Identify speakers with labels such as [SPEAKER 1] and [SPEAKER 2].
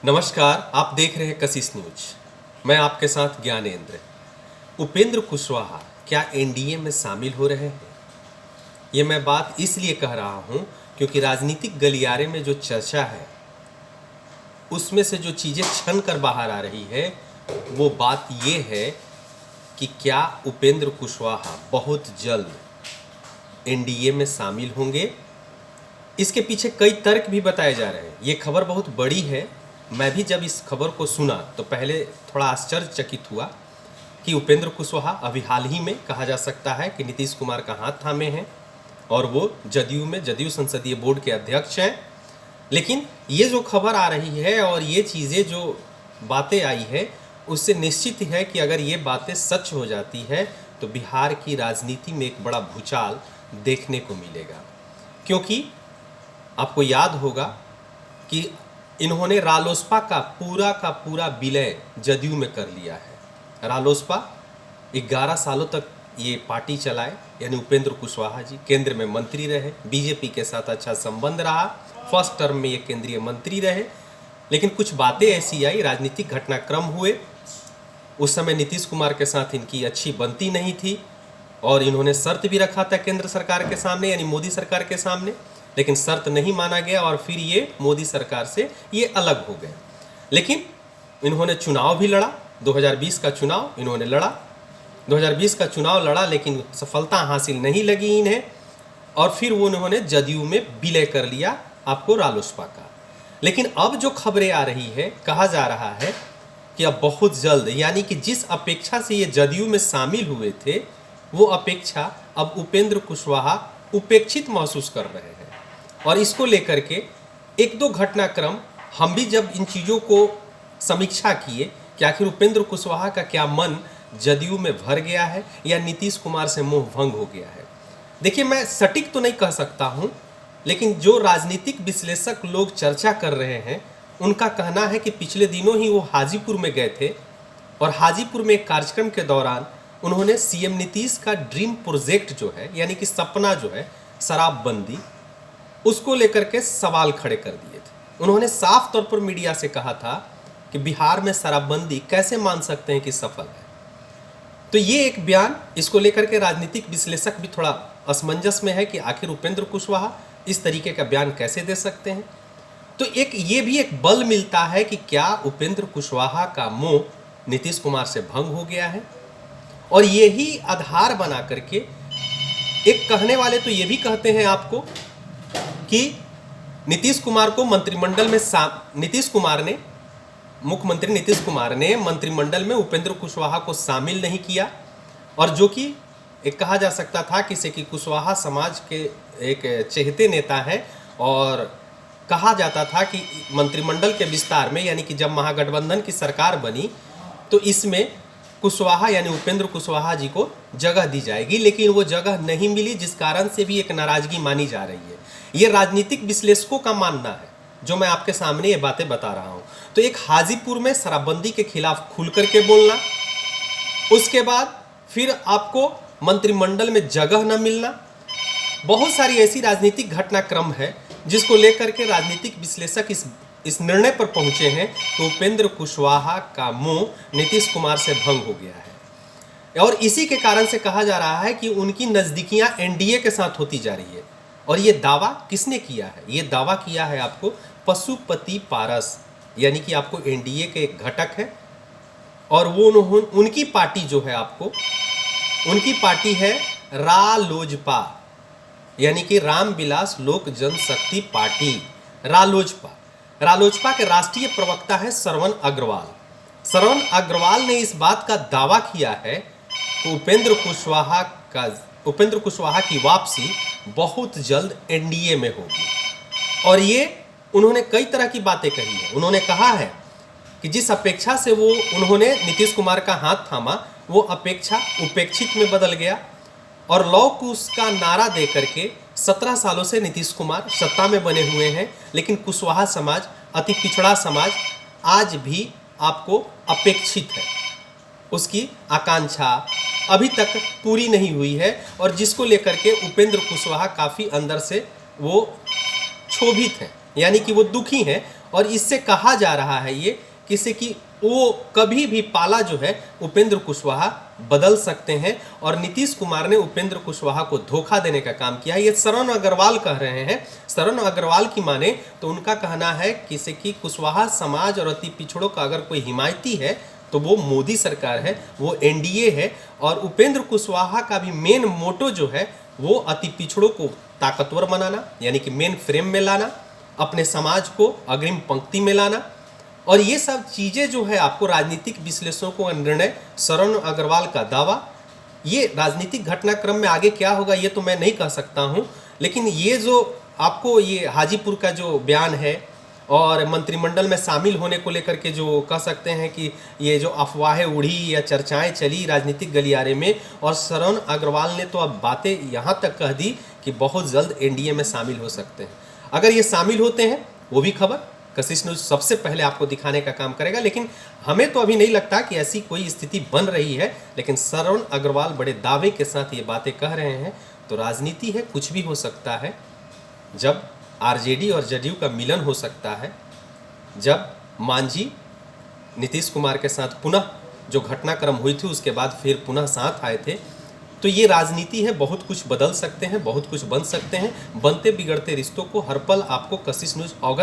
[SPEAKER 1] नमस्कार, आप देख रहे हैं कशिश न्यूज। मैं आपके साथ ज्ञानेंद्र। उपेंद्र कुशवाहा क्या एनडीए में शामिल हो रहे हैं? ये मैं बात इसलिए कह रहा हूँ क्योंकि राजनीतिक गलियारे में जो चर्चा है उसमें से जो चीज़ें छन कर बाहर आ रही है वो बात ये है कि क्या उपेंद्र कुशवाहा बहुत जल्द एनडीए में शामिल होंगे। इसके पीछे कई तर्क भी बताए जा रहे हैं। ये खबर बहुत बड़ी है। मैं भी जब इस खबर को सुना तो पहले थोड़ा आश्चर्यचकित हुआ कि उपेंद्र कुशवाहा अभी हाल ही में कहा जा सकता है कि नीतीश कुमार का हाथ थामे हैं और वो जदयू संसदीय बोर्ड के अध्यक्ष हैं। लेकिन ये जो खबर आ रही है और ये चीज़ें जो बातें आई है उससे निश्चित है कि अगर ये बातें सच हो जाती है तो बिहार की राजनीति में एक बड़ा भूचाल देखने को मिलेगा। क्योंकि आपको याद होगा कि इन्होंने रालोसपा का पूरा विलय जदयू में कर लिया है। रालोसपा 11 सालों तक ये पार्टी चलाए, यानी उपेंद्र कुशवाहा जी केंद्र में मंत्री रहे, बीजेपी के साथ अच्छा संबंध रहा, फर्स्ट टर्म में ये केंद्रीय मंत्री रहे। लेकिन कुछ बातें ऐसी आई, राजनीतिक घटनाक्रम हुए। उस समय नीतीश कुमार के साथ इनकी अच्छी बनती नहीं थी और इन्होंने शर्त भी रखा था केंद्र सरकार के सामने, यानी मोदी सरकार के सामने, लेकिन शर्त नहीं माना गया और फिर ये मोदी सरकार से ये अलग हो गए। लेकिन इन्होंने चुनाव भी लड़ा, 2020 का चुनाव इन्होंने लड़ा, 2020 का चुनाव लड़ा, लेकिन सफलता हासिल नहीं लगी इन्हें और फिर वो उन्होंने जदयू में विलय कर लिया आपको रालोसपा का। लेकिन अब जो खबरें आ रही है, कहा जा रहा है कि अब बहुत जल्द, यानी कि जिस अपेक्षा से ये जदयू में शामिल हुए थे वो अपेक्षा अब उपेंद्र कुशवाहा उपेक्षित महसूस कर रहे हैं। और इसको लेकर के एक दो घटनाक्रम हम भी जब इन चीज़ों को समीक्षा किए कि आखिर उपेंद्र कुशवाहा का क्या मन जदयू में भर गया है या नीतीश कुमार से मोह भंग हो गया है। देखिए, मैं सटीक तो नहीं कह सकता हूँ, लेकिन जो राजनीतिक विश्लेषक लोग चर्चा कर रहे हैं उनका कहना है कि पिछले दिनों ही वो हाजीपुर में गए थे और हाजीपुर में एक कार्यक्रम के दौरान उन्होंने सीएम नीतीश का ड्रीम प्रोजेक्ट जो है, यानी कि सपना जो है शराबबंदी, उसको लेकर के सवाल खड़े कर दिए थे। उन्होंने साफ तौर पर मीडिया से कहा था कि बिहार में शराबबंदी कैसे मान सकते हैं कि सफल है। तो ये एक बयान, इसको लेकर के राजनीतिक विश्लेषक भी थोड़ा असमंजस में है कि आखिर उपेंद्र कुशवाहा इस तरीके का बयान कैसे दे सकते हैं। तो ये भी एक बल मिलता है कि क्या उपेंद्र कुशवाहा का मोह नीतीश कुमार से भंग हो गया है। और यही आधार बना करके एक कहने वाले तो ये भी कहते हैं आपको कि नीतीश कुमार को मंत्रिमंडल में मुख्यमंत्री नीतीश कुमार ने मंत्रिमंडल में उपेंद्र कुशवाहा को शामिल नहीं किया। और जो कि एक कहा जा सकता था कि कुशवाहा समाज के एक चहेते नेता है और कहा जाता था कि मंत्रिमंडल के विस्तार में, यानी कि जब महागठबंधन की सरकार बनी तो इसमें कुशवाहा यानी उपेंद्र कुशवाहा जी को जगह दी जाएगी, लेकिन वो जगह नहीं मिली, जिस कारण से भी एक नाराजगी मानी जा रही है। ये राजनीतिक विश्लेषकों का मानना है, जो मैं आपके सामने ये बातें बता रहा हूँ। तो एक हाजीपुर में शराबबंदी के खिलाफ खुल करके बोलना, उसके बाद फिर आपको मंत्रिमंडल में जगह न मिलना, बहुत सारी ऐसी राजनीतिक घटनाक्रम है जिसको लेकर के राजनीतिक विश्लेषक इस निर्णय पर पहुंचे हैं कि उपेंद्र कुशवाहा का मोह नीतीश कुमार से भंग हो गया है। और इसी के कारण से कहा जा रहा है कि उनकी नज़दीकियां एनडीए के साथ होती जा रही है। और ये दावा किसने किया है? ये दावा किया है आपको पशुपति पारस, यानी कि आपको एनडीए के एक घटक है और वो उनकी पार्टी जो है, आपको उनकी पार्टी है रालोजपा, यानी कि रामविलास लोक जनशक्ति पार्टी, रालोजपा के राष्ट्रीय प्रवक्ता है श्रवण अग्रवाल। श्रवण अग्रवाल ने इस बात का दावा किया है कि उपेंद्र कुशवाहा की वापसी बहुत जल्द एनडीए में होगी। और ये उन्होंने कई तरह की बातें कही है। उन्होंने कहा है कि जिस अपेक्षा से उन्होंने नीतीश कुमार का हाथ थामा, वो अपेक्षा उपेक्षित में बदल गया और लौ कुश का नारा दे करके 17 सालों से नीतीश कुमार सत्ता में बने हुए हैं, लेकिन कुशवाहा समाज, अति पिछड़ा समाज, आज भी आपको अपेक्षित है। उसकी आकांक्षा अभी तक पूरी नहीं हुई है और जिसको लेकर के उपेंद्र कुशवाहा काफ़ी अंदर से वो क्षोभित हैं, यानी कि वो दुखी हैं और इससे कहा जा रहा है ये किसी की वो कभी भी पाला जो है उपेंद्र कुशवाहा बदल सकते हैं और नीतीश कुमार ने उपेंद्र कुशवाहा को धोखा देने का काम किया है। ये शरण अग्रवाल कह रहे हैं। शरण अग्रवाल की माने तो उनका कहना है किसी की कुशवाहा समाज और अति पिछड़ों का अगर कोई हिमायती है तो वो मोदी सरकार है, वो एनडीए है। और उपेंद्र कुशवाहा का भी मेन मोटो जो है वो अति पिछड़ों को ताकतवर बनाना, यानी कि मेन फ्रेम में लाना, अपने समाज को अग्रिम पंक्ति में लाना। और ये सब चीज़ें जो है आपको राजनीतिक विश्लेषकों का निर्णय, शरण अग्रवाल का दावा, ये राजनीतिक घटनाक्रम में आगे क्या होगा ये तो मैं नहीं कह सकता हूँ। लेकिन ये जो आपको ये हाजीपुर का जो बयान है और मंत्रिमंडल में शामिल होने को लेकर के जो कह सकते हैं कि ये जो अफवाहें उड़ी या चर्चाएं चली राजनीतिक गलियारे में, और शरण अग्रवाल ने तो अब बातें यहाँ तक कह दी कि बहुत जल्द एनडीए में शामिल हो सकते हैं। अगर ये शामिल होते हैं वो भी खबर कशिश न्यूज़ सबसे पहले आपको दिखाने का काम करेगा। लेकिन हमें तो अभी नहीं लगता कि ऐसी कोई स्थिति बन रही है, लेकिन शरण अग्रवाल बड़े दावे के साथ ये बातें कह रहे हैं। तो राजनीति है, कुछ भी हो सकता है। जब आरजेडी और जदयू का मिलन हो सकता है, जब मांझी नीतीश कुमार के साथ पुनः जो घटनाक्रम हुई थी उसके बाद फिर पुनः साथ आए थे, तो ये राजनीति है, बहुत कुछ बदल सकते हैं, बहुत कुछ बन सकते हैं। बनते बिगड़ते रिश्तों को हर पल आपको कशिश न्यूज़ अवगत